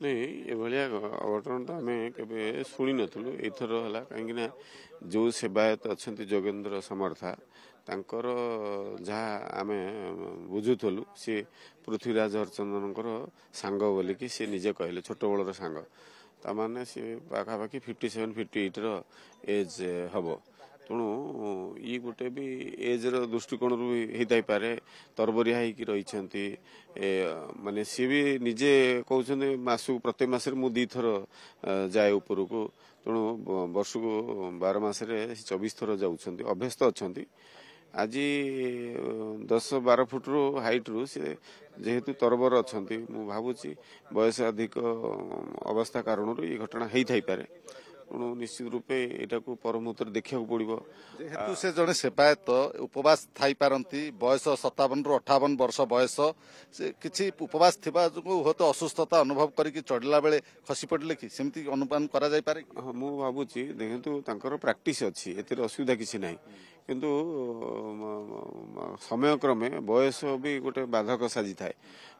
नहीं एभलिया अघटन तो आम के शुणी नथुलु एथर है कहीं जो सेवायत अच्छा जोगेन्द्र समर्था तांकर जहाँ आम बुझुलु सी पृथ्वीराज हरचंदन सांग बोलिकी सी निजे कहले छोट बड़र सांग ताने सी पाखापाखि 57-58 एज हम तेणु ये गोटे भी एज दृष्टिकोण होता पारे तरबरिया होगी रही माने सी भी निजे कहते मासक प्रत्येक मसरे मु 2 थर जाए उपरक तेणु वर्ष को 12 मसरे 24 थर जाऊँ अभ्यस्त अच्छा आज 10-12 फुट रू हाइट रू सी जेहेतु तरबर अच्छा मु भावुची बयस अधिक अवस्था कारण ये घटना होता पारे तेणु निश्चित रूपे यहाँ को परमुहूर्त देखा पड़ो जेहेतु से जड़े सेवायत उपवास थी पारती बयस 57-58 वर्ष बयस से किसी उपवास थिबा जो हूँ तो असुस्थता अनुभव करके चढ़ला बेले खसी पड़े कि सेमती अनुमान करा जाय पारे हाँ मु भावुची देखु तांकर प्रैक्टिस अच्छी एतिर असुविधा किसी ना किंतु समय क्रमे बयस भी गोटे बाधक साजी थाए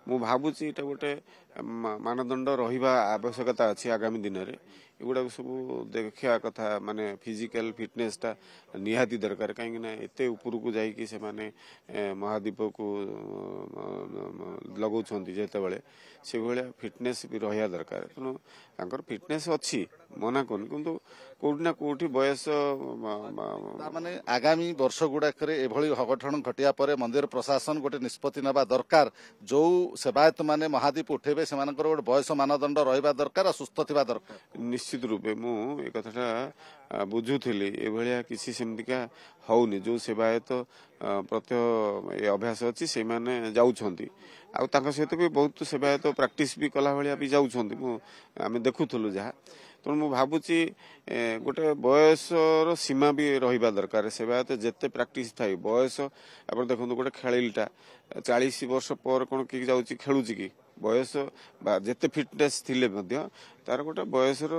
मु भावुची एटा गोटे मानदंड रहिबा आवश्यकता अच्छी आगामी दिन में एगुड़ा सब देखा कथा माने फिजिकल फिटनेस टा निहाती दरकार कहीं एते ऊपर को जाइए से माने महादीप को लगौं जिते से भाया फिटनेस भी रहा दरकार तेणु तांकर फिटनेस अच्छी मना कौन किंतु कोठी ना कोठी बयस माने आगामी वर्ष गुड़ाक अघटन घटिया पर मंदिर प्रशासन गोटे निष्पत्ति नवा दरकार जो सेवायत माने महादीप उठेबे से गोटे बयस मानदंड रहा दरकार सुस्थ थिबा दरकार निश्चित रूपे मु ए कथाटा बुझुली एभलिया किसी सेमतिका हौनी जो सेवायत प्रत्यय अभ्यास अच्छी से माने जाउछंती आ तांका सहित भी बहुत सेवायत प्रैक्टिस भी कला भलिया भी जाउछंती मु आमे देखुथलु जहा तेणु मु भावुची गोटे बयसर सीमा भी रहिबा दरकार सेवायत जेते प्रैक्टिस थाई बयस आप देखो गोटे खेलिलटा 40 वर्ष पर कौन कि जाउची खेलुची कि बयस जेते फिटनेस थिले मध्य तार गोटे बयसर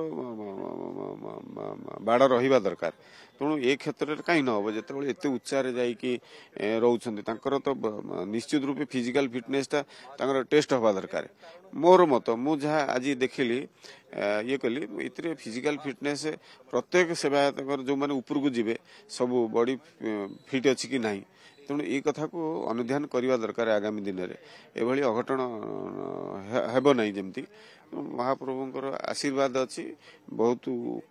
बाड़ रहिबा दरकार तेणु ए क्षेत्र में कहीं न हम जिते एत उच्चारे जाइकी रोचंती तो निश्चित रूपे फिजिकल फिटनेस टा टेस्ट हवा दरकार मोर मत मु जहाँ आज देखिली ये कली ये फिजिकल फिटनेस प्रत्येक सेवायत जो मैंने ऊपर को जीवे सब बॉडी फिट अच्छी कि नहीं तेणु ये कथा को अनुध्यान करने दरकार आगामी दिन में एभली अघटन हेब नहीं जमती महाप्रभुंकर आशीर्वाद अच्छी बहुत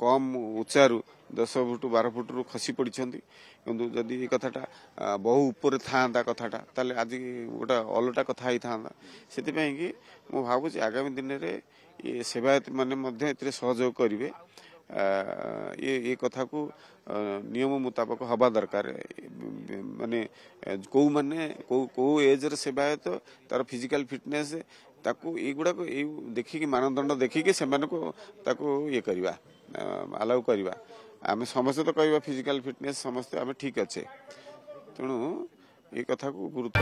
कम उच्चारू 10 फुट 12 फुट रू खसी पड़ी किंतु जदि ये कथाटा बहु ऊपर था कथाटा ताले आज गोटे अलटा कथा ही था से कि मु भावुची आगामी दिन में ये सेवायत माने सहयोग करेंगे ये कथा को नियम मुताबक हवा दरकार माने को एज रे सेवायत तार फिजिकल फिटनेस ताकू एगुड़ा को देखिकी मानदंड देखिकी से ये करवा अलाउ करवा आम समस्ते तो कहवा फिजिकल फिटनेस समस्ते आम ठीक अच्छे तेणु ये कथा को गुरुत्व